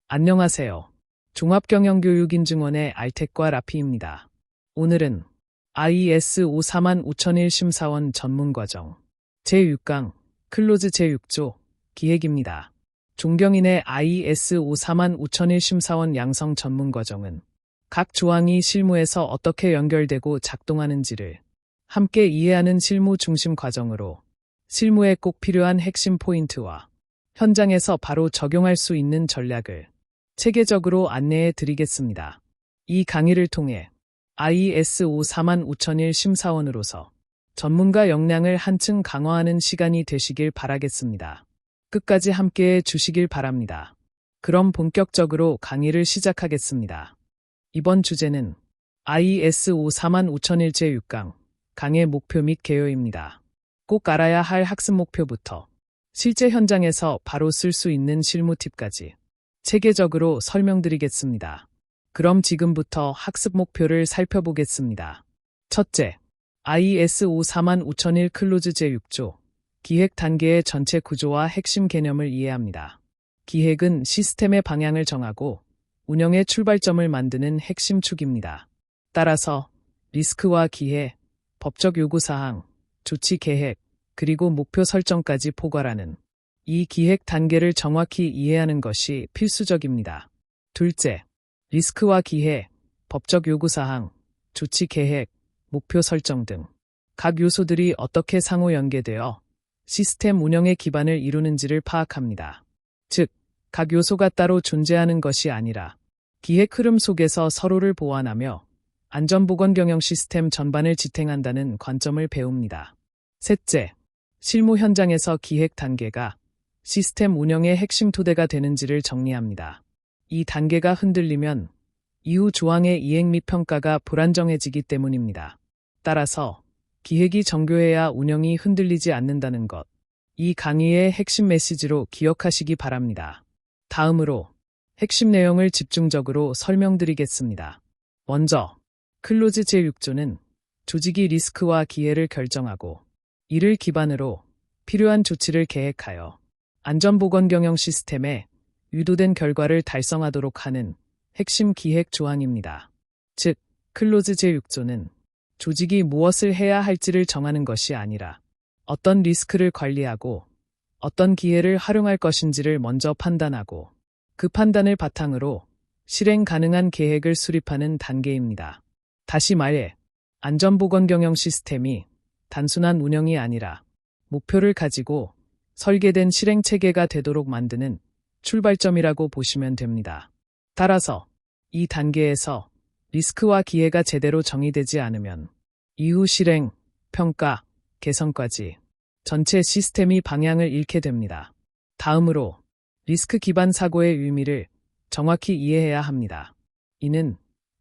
안녕하세요. 종합경영교육인증원의 알텍과 라피입니다. 오늘은 IS 545,001 심사원 전문과정 제6강 클로즈 제6조 기획입니다. 존경인의 IS 545,001 심사원 양성 전문과정은 각 조항이 실무에서 어떻게 연결되고 작동하는지를 함께 이해하는 실무 중심 과정으로 실무에 꼭 필요한 핵심 포인트와 현장에서 바로 적용할 수 있는 전략을 체계적으로 안내해 드리겠습니다. 이 강의를 통해 IS 545,001 심사원으로서 전문가 역량을 한층 강화하는 시간이 되시길 바라겠습니다. 끝까지 함께해 주시길 바랍니다. 그럼 본격적으로 강의를 시작하겠습니다. 이번 주제는 IS 545,001 제6강 강의 목표 및 개요입니다. 꼭 알아야 할 학습 목표부터 실제 현장에서 바로 쓸 수 있는 실무 팁까지 체계적으로 설명드리겠습니다. 그럼 지금부터 학습 목표를 살펴보겠습니다. 첫째, IS 545,001 클로즈 제6조 기획 단계의 전체 구조와 핵심 개념을 이해합니다. 기획은 시스템의 방향을 정하고 운영의 출발점을 만드는 핵심 축입니다. 따라서 리스크와 기회, 법적 요구사항, 조치 계획, 그리고 목표 설정까지 포괄하는 이 기획 단계를 정확히 이해하는 것이 필수적입니다. 둘째, 리스크와 기회, 법적 요구사항, 조치 계획, 목표 설정 등 각 요소들이 어떻게 상호 연계되어 시스템 운영의 기반을 이루는지를 파악합니다. 즉, 각 요소가 따로 존재하는 것이 아니라 기획 흐름 속에서 서로를 보완하며 안전보건 경영 시스템 전반을 지탱한다는 관점을 배웁니다. 셋째, 실무 현장에서 기획 단계가 시스템 운영의 핵심 토대가 되는지를 정리합니다. 이 단계가 흔들리면 이후 조항의 이행 및 평가가 불안정해지기 때문입니다. 따라서 기획이 정교해야 운영이 흔들리지 않는다는 것, 이 강의의 핵심 메시지로 기억하시기 바랍니다. 다음으로 핵심 내용을 집중적으로 설명드리겠습니다. 먼저 클로즈 제6조는 조직이 리스크와 기회를 결정하고 이를 기반으로 필요한 조치를 계획하여 안전보건 경영 시스템에 유도된 결과를 달성하도록 하는 핵심 기획 조항입니다. 즉, 클로즈 제6조는 조직이 무엇을 해야 할지를 정하는 것이 아니라 어떤 리스크를 관리하고 어떤 기회를 활용할 것인지를 먼저 판단하고 그 판단을 바탕으로 실행 가능한 계획을 수립하는 단계입니다. 다시 말해, 안전보건 경영 시스템이 단순한 운영이 아니라 목표를 가지고 설계된 실행 체계가 되도록 만드는 출발점이라고 보시면 됩니다. 따라서 이 단계에서 리스크와 기회가 제대로 정의되지 않으면 이후 실행, 평가, 개선까지 전체 시스템이 방향을 잃게 됩니다. 다음으로 리스크 기반 사고의 의미를 정확히 이해해야 합니다. 이는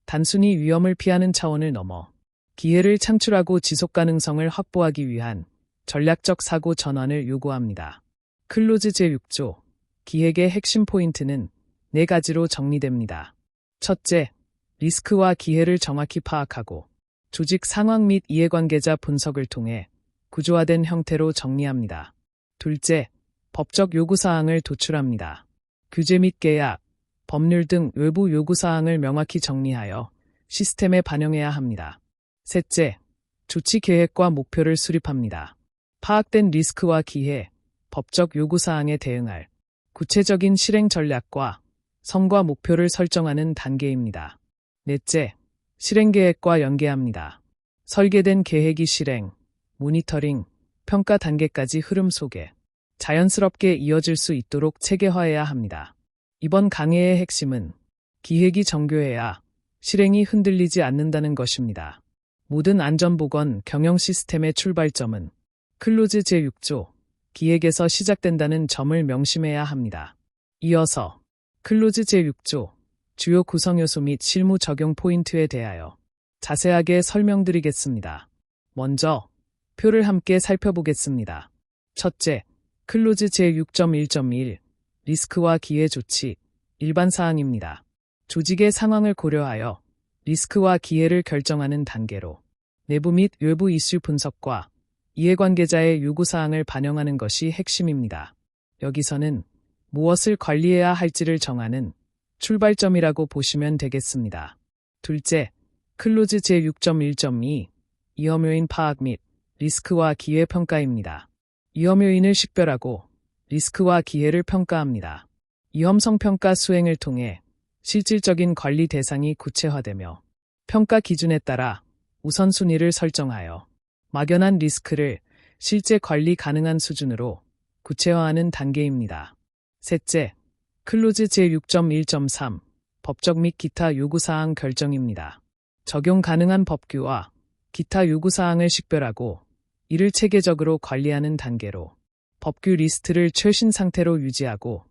단순히 위험을 피하는 차원을 넘어 기회를 창출하고 지속 가능성을 확보하기 위한 전략적 사고 전환을 요구합니다. 클로즈 제6조 기획의 핵심 포인트는 4가지로 정리됩니다. 첫째, 리스크와 기회를 정확히 파악하고 조직 상황 및 이해관계자 분석을 통해 구조화된 형태로 정리합니다. 둘째, 법적 요구사항을 도출합니다. 규제 및 계약, 법률 등 외부 요구사항을 명확히 정리하여 시스템에 반영해야 합니다. 셋째, 조치 계획과 목표를 수립합니다. 파악된 리스크와 기회, 법적 요구사항에 대응할 구체적인 실행 전략과 성과 목표를 설정하는 단계입니다. 넷째, 실행 계획과 연계합니다. 설계된 계획이 실행, 모니터링, 평가 단계까지 흐름 속에 자연스럽게 이어질 수 있도록 체계화해야 합니다. 이번 강의의 핵심은 기획이 정교해야 실행이 흔들리지 않는다는 것입니다. 모든 안전보건 경영 시스템의 출발점은 클로즈 제6조 기획에서 시작된다는 점을 명심해야 합니다. 이어서 클로즈 제6조 주요 구성 요소 및 실무 적용 포인트에 대하여 자세하게 설명드리겠습니다. 먼저 표를 함께 살펴보겠습니다. 첫째, 클로즈 제6.1.1 리스크와 기회 조치 일반 사항입니다. 조직의 상황을 고려하여 리스크와 기회를 결정하는 단계로 내부 및 외부 이슈 분석과 이해관계자의 요구사항을 반영하는 것이 핵심입니다. 여기서는 무엇을 관리해야 할지를 정하는 출발점이라고 보시면 되겠습니다. 둘째, 클로즈 제6.1.2 위험 요인 파악 및 리스크와 기회 평가입니다. 위험 요인을 식별하고 리스크와 기회를 평가합니다. 위험성 평가 수행을 통해 실질적인 관리 대상이 구체화되며 평가 기준에 따라 우선순위를 설정하여 막연한 리스크를 실제 관리 가능한 수준으로 구체화하는 단계입니다. 셋째, 클로즈 제6.1.3 법적 및 기타 요구사항 결정입니다. 적용 가능한 법규와 기타 요구사항을 식별하고 이를 체계적으로 관리하는 단계로 법규 리스트를 최신 상태로 유지하고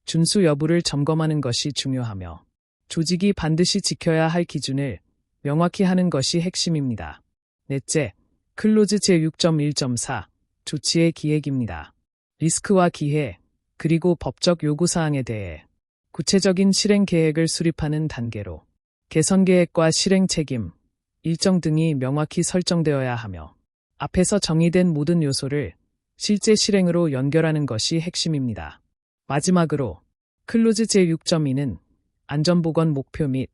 준수 여부를 점검하는 것이 중요하며 조직이 반드시 지켜야 할 기준을 명확히 하는 것이 핵심입니다. 넷째, 클로즈 제6.1.4 조치의 기획입니다. 리스크와 기회, 그리고 법적 요구사항에 대해 구체적인 실행 계획을 수립하는 단계로 개선 계획과 실행 책임, 일정 등이 명확히 설정되어야 하며 앞에서 정의된 모든 요소를 실제 실행으로 연결하는 것이 핵심입니다. 마지막으로 클로즈 제6.2는 안전보건 목표 및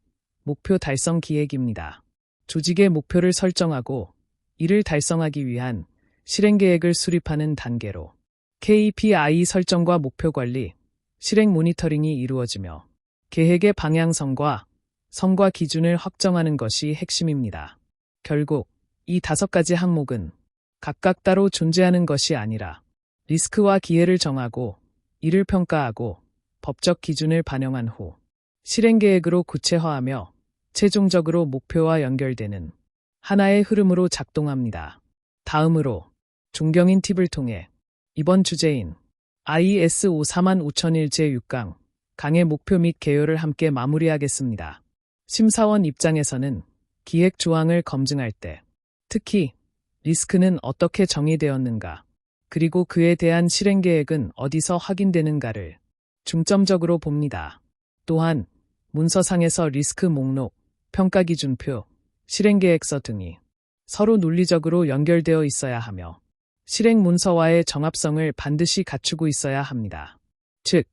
목표 달성 기획입니다. 조직의 목표를 설정하고 이를 달성하기 위한 실행 계획을 수립하는 단계로 KPI 설정과 목표 관리, 실행 모니터링이 이루어지며 계획의 방향성과 성과 기준을 확정하는 것이 핵심입니다. 결국 이 5가지 항목은 각각 따로 존재하는 것이 아니라 리스크와 기회를 정하고 이를 평가하고 법적 기준을 반영한 후 실행 계획으로 구체화하며 최종적으로 목표와 연결되는 하나의 흐름으로 작동합니다. 다음으로 존경인 팁을 통해 이번 주제인 ISO 45001 제6강 강의 목표 및 개요를 함께 마무리하겠습니다. 심사원 입장에서는 기획 조항을 검증할 때 특히 리스크는 어떻게 정의되었는가, 그리고 그에 대한 실행 계획은 어디서 확인되는가를 중점적으로 봅니다. 또한 문서상에서 리스크 목록, 평가 기준표, 실행 계획서 등이 서로 논리적으로 연결되어 있어야 하며 실행 문서와의 정합성을 반드시 갖추고 있어야 합니다. 즉,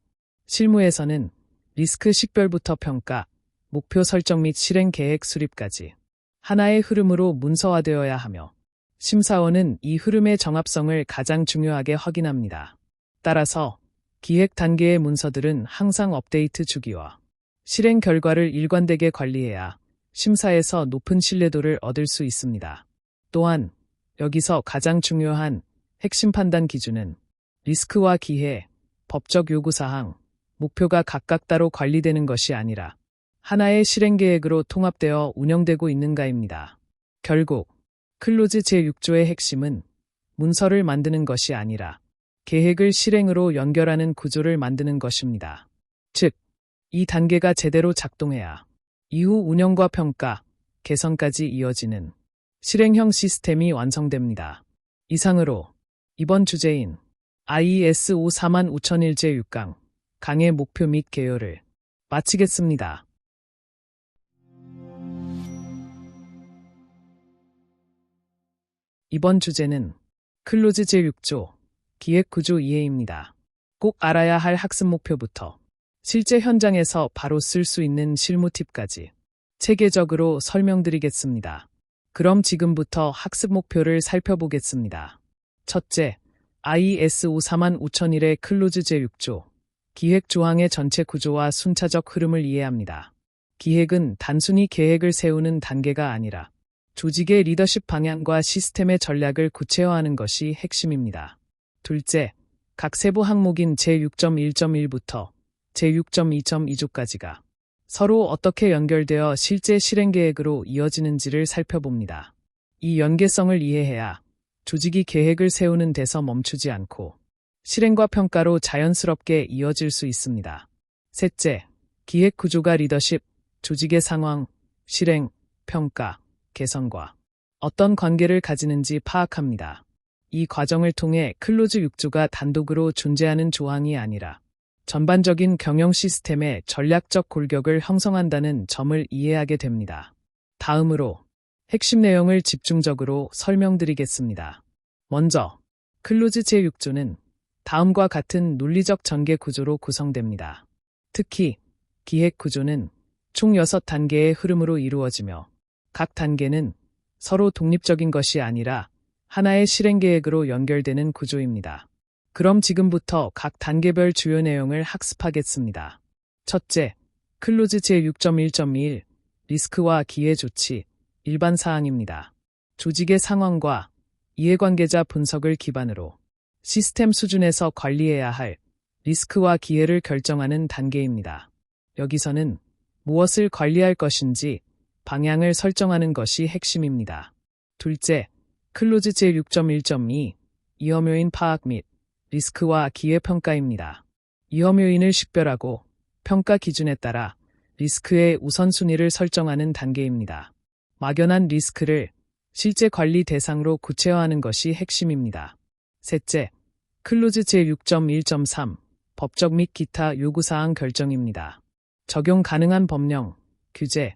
실무에서는 리스크 식별부터 평가, 목표 설정 및 실행 계획 수립까지 하나의 흐름으로 문서화되어야 하며 심사원은 이 흐름의 정합성을 가장 중요하게 확인합니다. 따라서 기획 단계의 문서들은 항상 업데이트 주기와 실행 결과를 일관되게 관리해야 심사에서 높은 신뢰도를 얻을 수 있습니다. 또한 여기서 가장 중요한 핵심 판단 기준은 리스크와 기회, 법적 요구사항, 목표가 각각 따로 관리되는 것이 아니라 하나의 실행 계획으로 통합되어 운영되고 있는가입니다. 결국 클로즈 제6조의 핵심은 문서를 만드는 것이 아니라 계획을 실행으로 연결하는 구조를 만드는 것입니다. 즉, 이 단계가 제대로 작동해야 이후 운영과 평가, 개선까지 이어지는 실행형 시스템이 완성됩니다. 이상으로 이번 주제인 ISO 45001 제6강 강의 목표 및 개요를 마치겠습니다. 이번 주제는 클로즈 제6조 기획구조 이해입니다. 꼭 알아야 할 학습 목표부터 실제 현장에서 바로 쓸 수 있는 실무 팁까지 체계적으로 설명드리겠습니다. 그럼 지금부터 학습 목표를 살펴보겠습니다. 첫째, ISO 45001의 클로즈 제6조 기획 조항의 전체 구조와 순차적 흐름을 이해합니다. 기획은 단순히 계획을 세우는 단계가 아니라 조직의 리더십 방향과 시스템의 전략을 구체화하는 것이 핵심입니다. 둘째, 각 세부 항목인 제6.1.1부터 제6.2.2조까지가 서로 어떻게 연결되어 실제 실행 계획으로 이어지는지를 살펴봅니다. 이 연계성을 이해해야 조직이 계획을 세우는 데서 멈추지 않고 실행과 평가로 자연스럽게 이어질 수 있습니다. 셋째, 기획 구조가 리더십, 조직의 상황, 실행, 평가, 개선과 어떤 관계를 가지는지 파악합니다. 이 과정을 통해 클로즈 6조가 단독으로 존재하는 조항이 아니라 전반적인 경영 시스템의 전략적 골격을 형성한다는 점을 이해하게 됩니다. 다음으로 핵심 내용을 집중적으로 설명드리겠습니다. 먼저, 클로즈 제6조는 다음과 같은 논리적 전개 구조로 구성됩니다. 특히, 기획 구조는 총 6단계의 흐름으로 이루어지며 각 단계는 서로 독립적인 것이 아니라 하나의 실행 계획으로 연결되는 구조입니다. 그럼 지금부터 각 단계별 주요 내용을 학습하겠습니다. 첫째, 클로즈 제6.1.1 리스크와 기회 조치 일반 사항입니다. 조직의 상황과 이해관계자 분석을 기반으로 시스템 수준에서 관리해야 할 리스크와 기회를 결정하는 단계입니다. 여기서는 무엇을 관리할 것인지 방향을 설정하는 것이 핵심입니다. 둘째, 클로즈 제6.1.2 위험 요인 파악 및 리스크와 기회 평가입니다. 위험 요인을 식별하고 평가 기준에 따라 리스크의 우선순위를 설정하는 단계입니다. 막연한 리스크를 실제 관리 대상으로 구체화하는 것이 핵심입니다. 셋째, 클로즈 제6.1.3 법적 및 기타 요구사항 결정입니다. 적용 가능한 법령, 규제,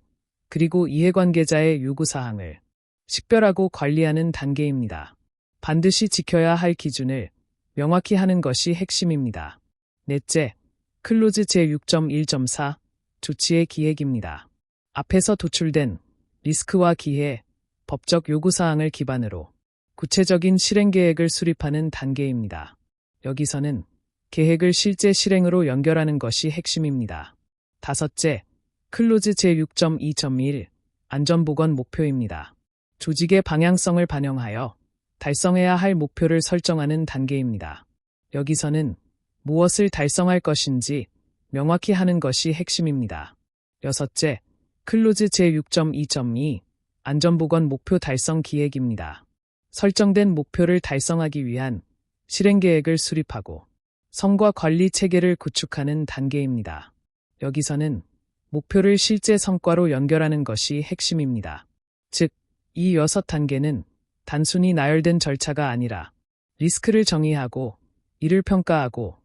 그리고 이해관계자의 요구사항을 식별하고 관리하는 단계입니다. 반드시 지켜야 할 기준을 명확히 하는 것이 핵심입니다. 넷째, 클로즈 제6.1.4 조치의 기획입니다. 앞에서 도출된 리스크와 기회, 법적 요구사항을 기반으로 구체적인 실행 계획을 수립하는 단계입니다. 여기서는 계획을 실제 실행으로 연결하는 것이 핵심입니다. 다섯째, 클로즈 제6.2.1 안전보건 목표입니다. 조직의 방향성을 반영하여 달성해야 할 목표를 설정하는 단계입니다. 여기서는 무엇을 달성할 것인지 명확히 하는 것이 핵심입니다. 여섯째, 클로즈 제6.2.2 안전보건 목표 달성 기획입니다. 설정된 목표를 달성하기 위한 실행 계획을 수립하고 성과 관리 체계를 구축하는 단계입니다. 여기서는 목표를 실제 성과로 연결하는 것이 핵심입니다. 즉, 이 6단계는 단순히 나열된 절차가 아니라 리스크를 정의하고 이를 평가하고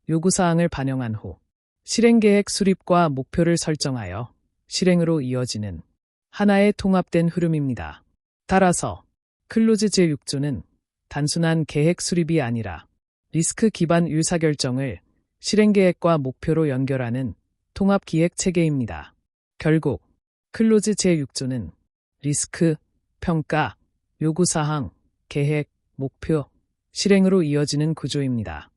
요구사항을 반영한 후 실행계획 수립과 목표를 설정하여 실행으로 이어지는 하나의 통합된 흐름입니다. 따라서 클로즈 제6조는 단순한 계획 수립이 아니라 리스크 기반 의사결정을 실행계획과 목표로 연결하는 통합기획 체계입니다. 결국 클로즈 제6조는 리스크, 평가, 요구사항, 계획, 목표, 실행으로 이어지는 구조입니다.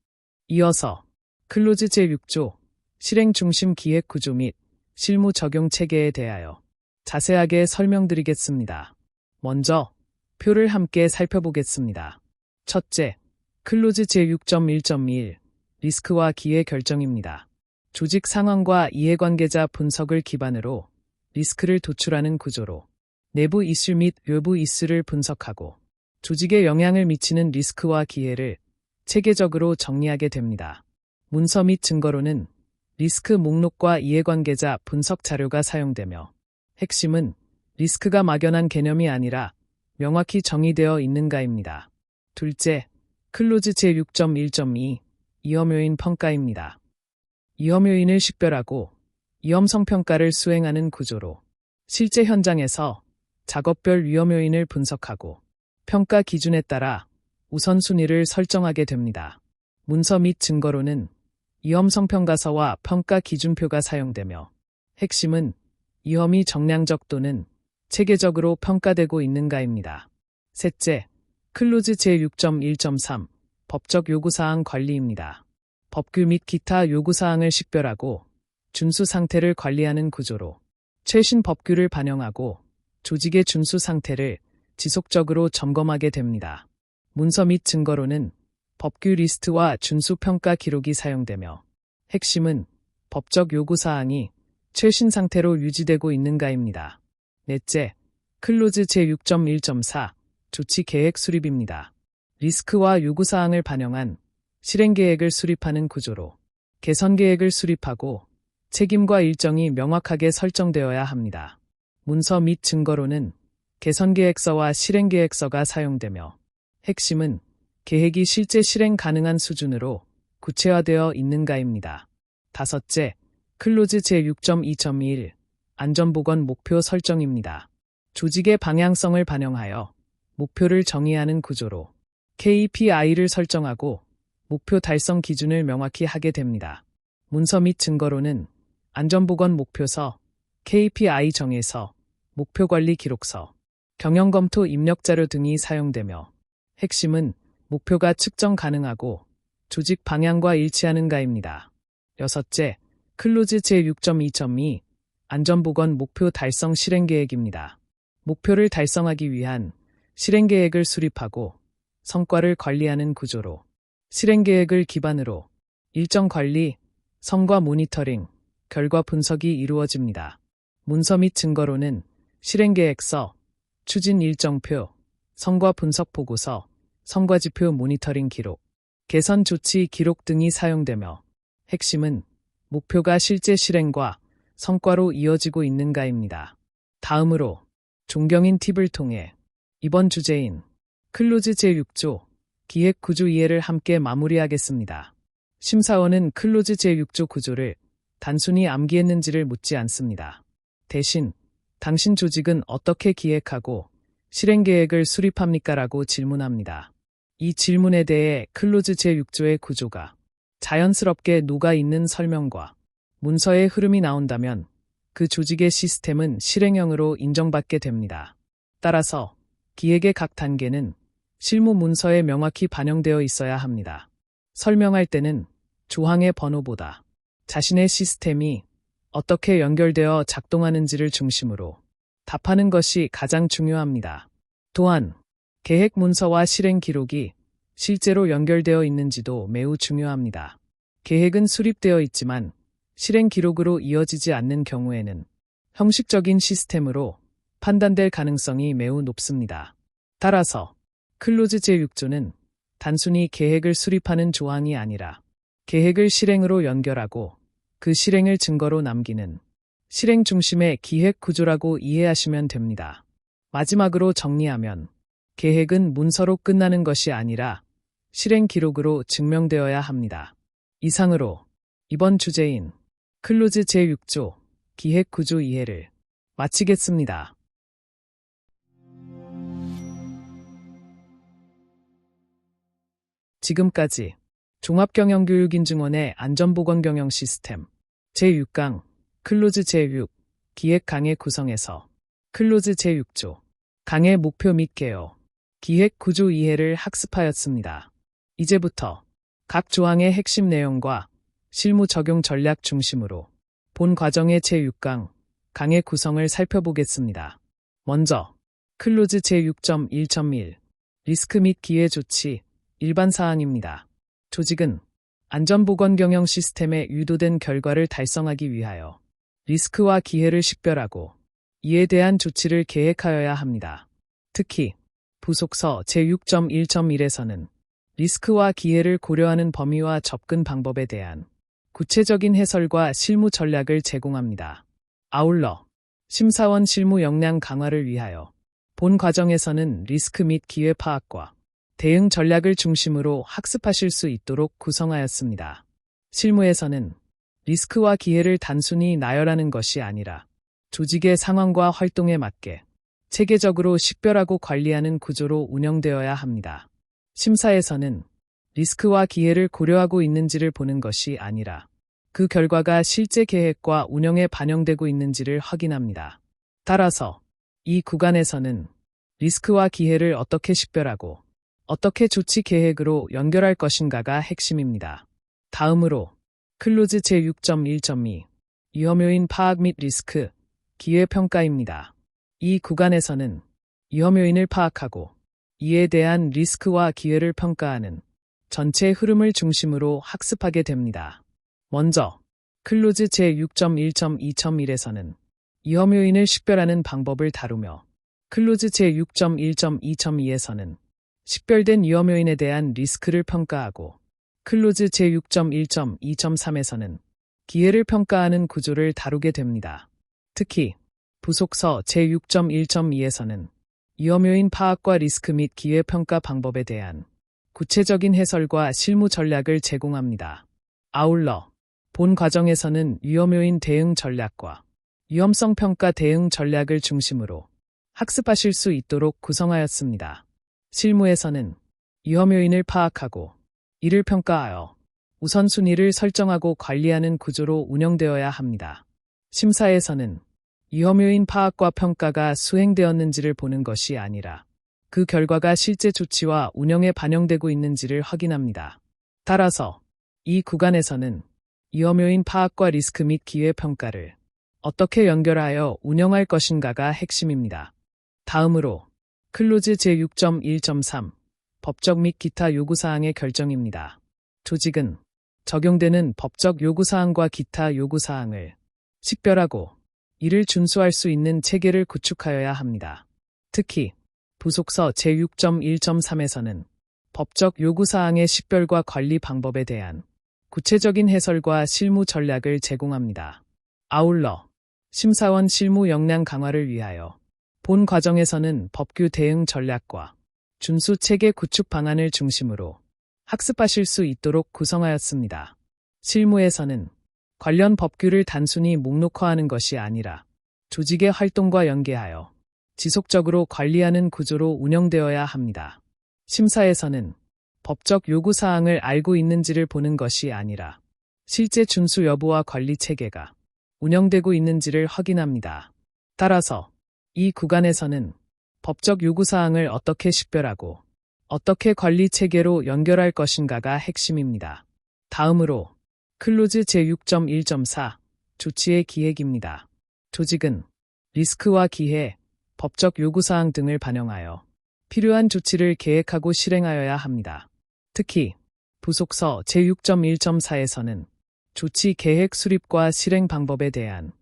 이어서 클로즈 제6조 실행 중심 기획 구조 및 실무 적용 체계에 대하여 자세하게 설명드리겠습니다. 먼저 표를 함께 살펴보겠습니다. 첫째, 클로즈 제6.1.1 리스크와 기회 결정입니다. 조직 상황과 이해관계자 분석을 기반으로 리스크를 도출하는 구조로 내부 이슈 및 외부 이슈를 분석하고 조직에 영향을 미치는 리스크와 기회를 체계적으로 정리하게 됩니다. 문서 및 증거로는 리스크 목록과 이해관계자 분석 자료가 사용되며 핵심은 리스크가 막연한 개념이 아니라 명확히 정의되어 있는가입니다. 둘째, 클로즈 제6.1.2 위험 요인 평가입니다. 위험 요인을 식별하고 위험성 평가를 수행하는 구조로 실제 현장에서 작업별 위험 요인을 분석하고 평가 기준에 따라 우선순위를 설정하게 됩니다. 문서 및 증거로는 위험성 평가서와 평가 기준표가 사용되며 핵심은 위험이 정량적 또는 체계적으로 평가되고 있는가입니다. 셋째, 클로즈 제6.1.3 법적 요구사항 관리입니다. 법규 및 기타 요구사항을 식별하고 준수 상태를 관리하는 구조로 최신 법규를 반영하고 조직의 준수 상태를 지속적으로 점검하게 됩니다. 문서 및 증거로는 법규 리스트와 준수 평가 기록이 사용되며 핵심은 법적 요구사항이 최신 상태로 유지되고 있는가입니다. 넷째, 클로즈 제6.1.4 조치 계획 수립입니다. 리스크와 요구사항을 반영한 실행계획을 수립하는 구조로 개선 계획을 수립하고 책임과 일정이 명확하게 설정되어야 합니다. 문서 및 증거로는 개선계획서와 실행계획서가 사용되며 핵심은 계획이 실제 실행 가능한 수준으로 구체화되어 있는가입니다. 다섯째, 클로즈 제6.2.1 안전보건 목표 설정입니다. 조직의 방향성을 반영하여 목표를 정의하는 구조로 KPI를 설정하고 목표 달성 기준을 명확히 하게 됩니다. 문서 및 증거로는 안전보건 목표서, KPI 정의서, 목표관리 기록서, 경영검토 입력자료 등이 사용되며 핵심은 목표가 측정 가능하고 조직 방향과 일치하는가입니다. 여섯째, 클로즈 제6.2.2 안전보건 목표 달성 실행계획입니다. 목표를 달성하기 위한 실행계획을 수립하고 성과를 관리하는 구조로 실행계획을 기반으로 일정 관리, 성과 모니터링, 결과 분석이 이루어집니다. 문서 및 증거로는 실행계획서, 추진 일정표, 성과 분석 보고서, 성과지표 모니터링 기록, 개선 조치 기록 등이 사용되며 핵심은 목표가 실제 실행과 성과로 이어지고 있는가입니다. 다음으로 존경인 팁을 통해 이번 주제인 클로즈 제6조 기획 구조 이해를 함께 마무리하겠습니다. 심사원은 클로즈 제6조 구조를 단순히 암기했는지를 묻지 않습니다. 대신 당신 조직은 어떻게 기획하고 실행계획을 수립합니까? 라고 질문합니다. 이 질문에 대해 클로즈 제6조의 구조가 자연스럽게 녹아있는 설명과 문서의 흐름이 나온다면 그 조직의 시스템은 실행형으로 인정받게 됩니다. 따라서 기획의 각 단계는 실무 문서에 명확히 반영되어 있어야 합니다. 설명할 때는 조항의 번호보다 자신의 시스템이 어떻게 연결되어 작동하는지를 중심으로 답하는 것이 가장 중요합니다. 또한 계획 문서와 실행 기록이 실제로 연결되어 있는지도 매우 중요합니다. 계획은 수립되어 있지만 실행 기록으로 이어지지 않는 경우에는 형식적인 시스템으로 판단될 가능성이 매우 높습니다. 따라서 클로즈 제6조는 단순히 계획을 수립하는 조항이 아니라 계획을 실행으로 연결하고 그 실행을 증거로 남기는 실행 중심의 기획 구조라고 이해하시면 됩니다. 마지막으로 정리하면 계획은 문서로 끝나는 것이 아니라 실행 기록으로 증명되어야 합니다. 이상으로 이번 주제인 클로즈 제6조 기획 구조 이해를 마치겠습니다. 지금까지 종합경영교육인증원의 안전보건경영 시스템 제6강 클로즈 제6 기획 강의 구성에서 클로즈 제6조 강의 목표 및 개요, 기획 구조 이해를 학습하였습니다. 이제부터 각 조항의 핵심 내용과 실무 적용 전략 중심으로 본 과정의 제6강 강의 구성을 살펴보겠습니다. 먼저 클로즈 제6.1.1 리스크 및 기회 조치 일반 사항입니다. 조직은 안전보건 경영 시스템에 유도된 결과를 달성하기 위하여 리스크와 기회를 식별하고 이에 대한 조치를 계획하여야 합니다. 특히 부속서 제6.1.1에서는 리스크와 기회를 고려하는 범위와 접근 방법에 대한 구체적인 해설과 실무 전략을 제공합니다. 아울러 심사원 실무 역량 강화를 위하여 본 과정에서는 리스크 및 기회 파악과 대응 전략을 중심으로 학습하실 수 있도록 구성하였습니다. 실무에서는 리스크와 기회를 단순히 나열하는 것이 아니라 조직의 상황과 활동에 맞게 체계적으로 식별하고 관리하는 구조로 운영되어야 합니다. 심사에서는 리스크와 기회를 고려하고 있는지를 보는 것이 아니라 그 결과가 실제 계획과 운영에 반영되고 있는지를 확인합니다. 따라서 이 구간에서는 리스크와 기회를 어떻게 식별하고 어떻게 조치 계획으로 연결할 것인가가 핵심입니다. 다음으로 클로즈 제6.1.2 위험 요인 파악 및 리스크, 기회 평가입니다. 이 구간에서는 위험 요인을 파악하고 이에 대한 리스크와 기회를 평가하는 전체 흐름을 중심으로 학습하게 됩니다. 먼저 클로즈 제6.1.2.1에서는 위험 요인을 식별하는 방법을 다루며 클로즈 제6.1.2.2에서는 식별된 위험 요인에 대한 리스크를 평가하고 클로즈 제6.1.2.3에서는 기회를 평가하는 구조를 다루게 됩니다. 특히 부속서 제6.1.2에서는 위험 요인 파악과 리스크 및 기회 평가 방법에 대한 구체적인 해설과 실무 전략을 제공합니다. 아울러 본 과정에서는 위험 요인 대응 전략과 위험성 평가 대응 전략을 중심으로 학습하실 수 있도록 구성하였습니다. 실무에서는 위험 요인을 파악하고 이를 평가하여 우선순위를 설정하고 관리하는 구조로 운영되어야 합니다. 심사에서는 위험 요인 파악과 평가가 수행되었는지를 보는 것이 아니라 그 결과가 실제 조치와 운영에 반영되고 있는지를 확인합니다. 따라서 이 구간에서는 위험 요인 파악과 리스크 및 기회 평가를 어떻게 연결하여 운영할 것인가가 핵심입니다. 다음으로 클로즈 제6.1.3 법적 및 기타 요구사항의 결정입니다. 조직은 적용되는 법적 요구사항과 기타 요구사항을 식별하고 이를 준수할 수 있는 체계를 구축하여야 합니다. 특히 부속서 제6.1.3에서는 법적 요구사항의 식별과 관리 방법에 대한 구체적인 해설과 실무 전략을 제공합니다. 아울러 심사원 실무 역량 강화를 위하여 본 과정에서는 법규 대응 전략과 준수 체계 구축 방안을 중심으로 학습하실 수 있도록 구성하였습니다. 실무에서는 관련 법규를 단순히 목록화하는 것이 아니라 조직의 활동과 연계하여 지속적으로 관리하는 구조로 운영되어야 합니다. 심사에서는 법적 요구사항을 알고 있는지를 보는 것이 아니라 실제 준수 여부와 관리 체계가 운영되고 있는지를 확인합니다. 따라서 이 구간에서는 법적 요구사항을 어떻게 식별하고 어떻게 관리 체계로 연결할 것인가가 핵심입니다. 다음으로 클로즈 제6.1.4 조치의 기획입니다. 조직은 리스크와 기회, 법적 요구사항 등을 반영하여 필요한 조치를 계획하고 실행하여야 합니다. 특히 부속서 제6.1.4에서는 조치 계획 수립과 실행 방법에 대한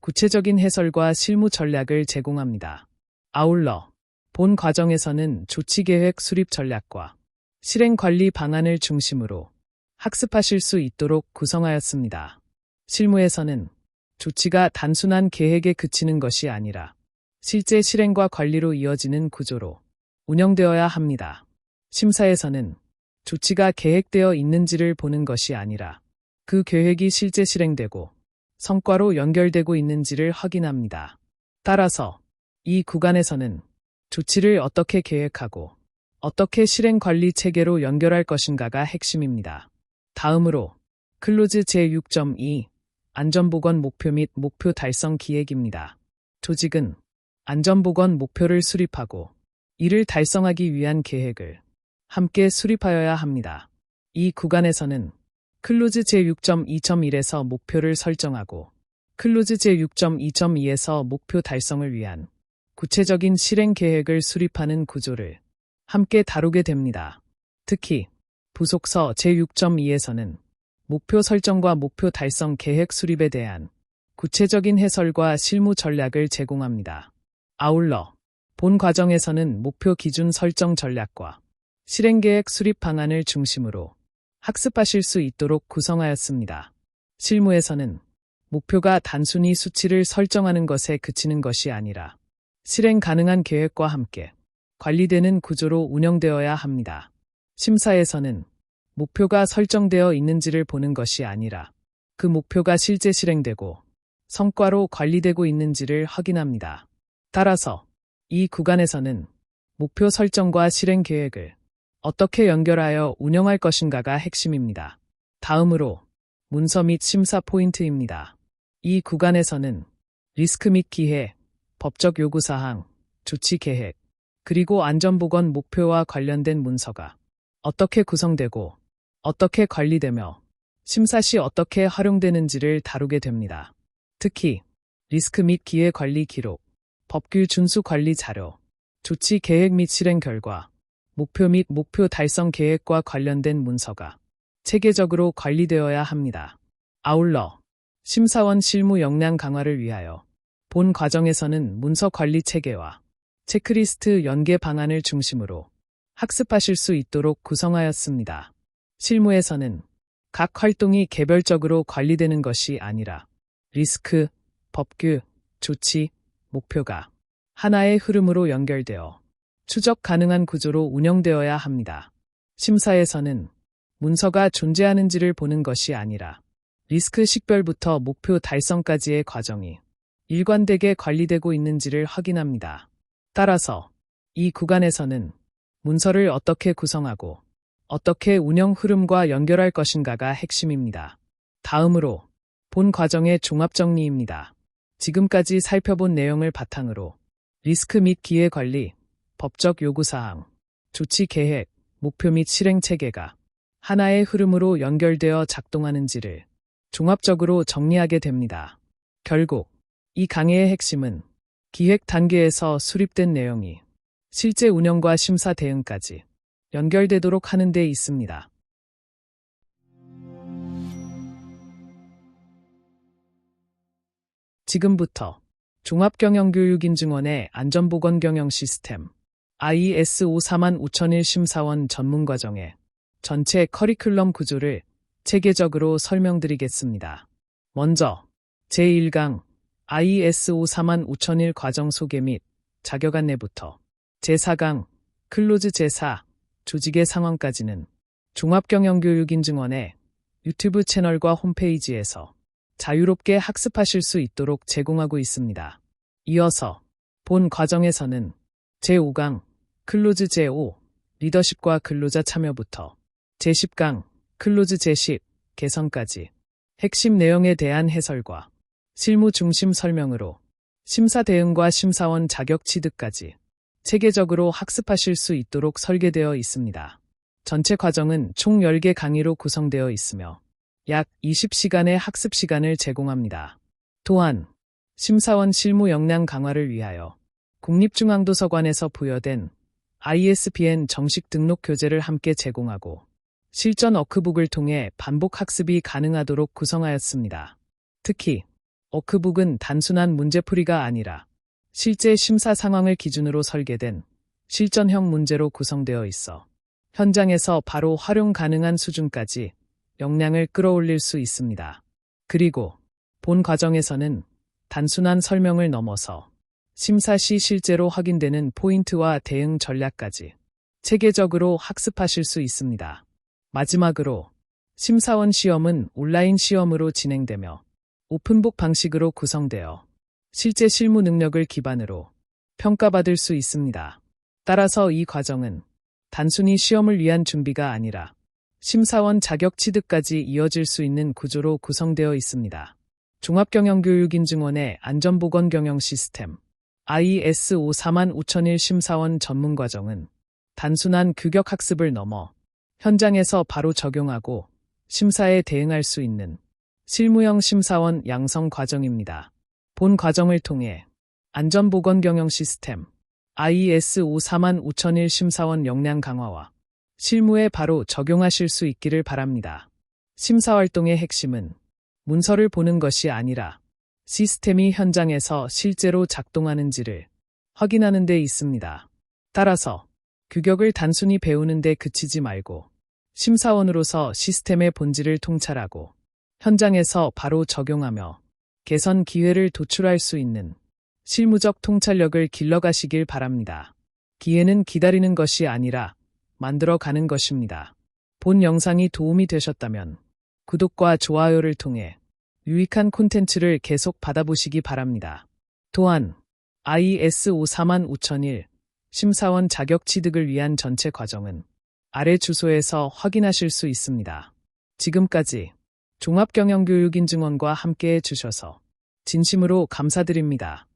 구체적인 해설과 실무 전략을 제공합니다. 아울러 본 과정에서는 조치 계획 수립 전략과 실행 관리 방안을 중심으로 학습하실 수 있도록 구성하였습니다. 실무에서는 조치가 단순한 계획에 그치는 것이 아니라 실제 실행과 관리로 이어지는 구조로 운영되어야 합니다. 심사에서는 조치가 계획되어 있는지를 보는 것이 아니라 그 계획이 실제 실행되고 성과로 연결되고 있는지를 확인합니다. 따라서 이 구간에서는 조치를 어떻게 계획하고 어떻게 실행 관리 체계로 연결할 것인가가 핵심입니다. 다음으로 클로즈 제6.2 안전보건 목표 및 목표 달성 기획입니다. 조직은 안전보건 목표를 수립하고 이를 달성하기 위한 계획을 함께 수립하여야 합니다. 이 구간에서는 클로즈 제6.2.1에서 목표를 설정하고 클로즈 제6.2.2에서 목표 달성을 위한 구체적인 실행 계획을 수립하는 구조를 함께 다루게 됩니다. 특히 부속서 제6.2에서는 목표 설정과 목표 달성 계획 수립에 대한 구체적인 해설과 실무 전략을 제공합니다. 아울러 본 과정에서는 목표 기준 설정 전략과 실행 계획 수립 방안을 중심으로 학습하실 수 있도록 구성하였습니다. 실무에서는 목표가 단순히 수치를 설정하는 것에 그치는 것이 아니라 실행 가능한 계획과 함께 관리되는 구조로 운영되어야 합니다. 심사에서는 목표가 설정되어 있는지를 보는 것이 아니라 그 목표가 실제 실행되고 성과로 관리되고 있는지를 확인합니다. 따라서 이 구간에서는 목표 설정과 실행 계획을 어떻게 연결하여 운영할 것인가가 핵심입니다. 다음으로 문서 및 심사 포인트입니다. 이 구간에서는 리스크 및 기회, 법적 요구사항, 조치 계획, 그리고 안전보건 목표와 관련된 문서가 어떻게 구성되고 어떻게 관리되며 심사 시 어떻게 활용되는지를 다루게 됩니다. 특히 리스크 및 기회 관리 기록, 법규 준수 관리 자료, 조치 계획 및 실행 결과, 목표 및 목표 달성 계획과 관련된 문서가 체계적으로 관리되어야 합니다. 아울러 심사원 실무 역량 강화를 위하여 본 과정에서는 문서 관리 체계와 체크리스트 연계 방안을 중심으로 학습하실 수 있도록 구성하였습니다. 실무에서는 각 활동이 개별적으로 관리되는 것이 아니라 리스크, 법규, 조치, 목표가 하나의 흐름으로 연결되어 추적 가능한 구조로 운영되어야 합니다. 심사에서는 문서가 존재하는지를 보는 것이 아니라 리스크 식별부터 목표 달성까지의 과정이 일관되게 관리되고 있는지를 확인합니다. 따라서 이 구간에서는 문서를 어떻게 구성하고 어떻게 운영 흐름과 연결할 것인가가 핵심입니다. 다음으로 본 과정의 종합 정리입니다. 지금까지 살펴본 내용을 바탕으로 리스크 및 기회 관리, 법적 요구사항, 조치 계획, 목표 및 실행 체계가 하나의 흐름으로 연결되어 작동하는지를 종합적으로 정리하게 됩니다. 결국 이 강의의 핵심은 기획 단계에서 수립된 내용이 실제 운영과 심사 대응까지 연결되도록 하는 데 있습니다. 지금부터 종합경영교육인증원의 안전보건경영 시스템 ISO 45001 심사원 전문과정의 전체 커리큘럼 구조를 체계적으로 설명드리겠습니다. 먼저 제1강 ISO 45001 과정 소개 및 자격 안내부터 제4강 클로즈 제4 조직의 상황까지는 종합경영교육인증원의 유튜브 채널과 홈페이지에서 자유롭게 학습하실 수 있도록 제공하고 있습니다. 이어서 본 과정에서는 제5강 클로즈 제5 리더십과 근로자 참여부터 제10강 클로즈 제10 개선까지 핵심 내용에 대한 해설과 실무 중심 설명으로 심사 대응과 심사원 자격 취득까지 체계적으로 학습하실 수 있도록 설계되어 있습니다. 전체 과정은 총 10개 강의로 구성되어 있으며 약 20시간의 학습 시간을 제공합니다. 또한 심사원 실무 역량 강화를 위하여 국립중앙도서관에서 부여된 ISBN 정식 등록 교재를 함께 제공하고 실전 워크북을 통해 반복 학습이 가능하도록 구성하였습니다. 특히 워크북은 단순한 문제풀이가 아니라 실제 심사 상황을 기준으로 설계된 실전형 문제로 구성되어 있어 현장에서 바로 활용 가능한 수준까지 역량을 끌어올릴 수 있습니다. 그리고 본 과정에서는 단순한 설명을 넘어서 심사 시 실제로 확인되는 포인트와 대응 전략까지 체계적으로 학습하실 수 있습니다. 마지막으로 심사원 시험은 온라인 시험으로 진행되며 오픈북 방식으로 구성되어 실제 실무 능력을 기반으로 평가받을 수 있습니다. 따라서 이 과정은 단순히 시험을 위한 준비가 아니라 심사원 자격 취득까지 이어질 수 있는 구조로 구성되어 있습니다. 종합경영교육인증원의 안전보건경영 시스템 ISO 45001 심사원 전문과정은 단순한 규격학습을 넘어 현장에서 바로 적용하고 심사에 대응할 수 있는 실무형 심사원 양성 과정입니다. 본 과정을 통해 안전보건경영 시스템 ISO 45001 심사원 역량 강화와 실무에 바로 적용하실 수 있기를 바랍니다. 심사활동의 핵심은 문서를 보는 것이 아니라 시스템이 현장에서 실제로 작동하는지를 확인하는 데 있습니다. 따라서 규격을 단순히 배우는 데 그치지 말고 심사원으로서 시스템의 본질을 통찰하고 현장에서 바로 적용하며 개선 기회를 도출할 수 있는 실무적 통찰력을 길러가시길 바랍니다. 기회는 기다리는 것이 아니라 만들어가는 것입니다. 본 영상이 도움이 되셨다면 구독과 좋아요를 통해 유익한 콘텐츠를 계속 받아보시기 바랍니다. 또한 ISO 45001 심사원 자격 취득을 위한 전체 과정은 아래 주소에서 확인하실 수 있습니다. 지금까지 종합경영교육인증원과 함께해 주셔서 진심으로 감사드립니다.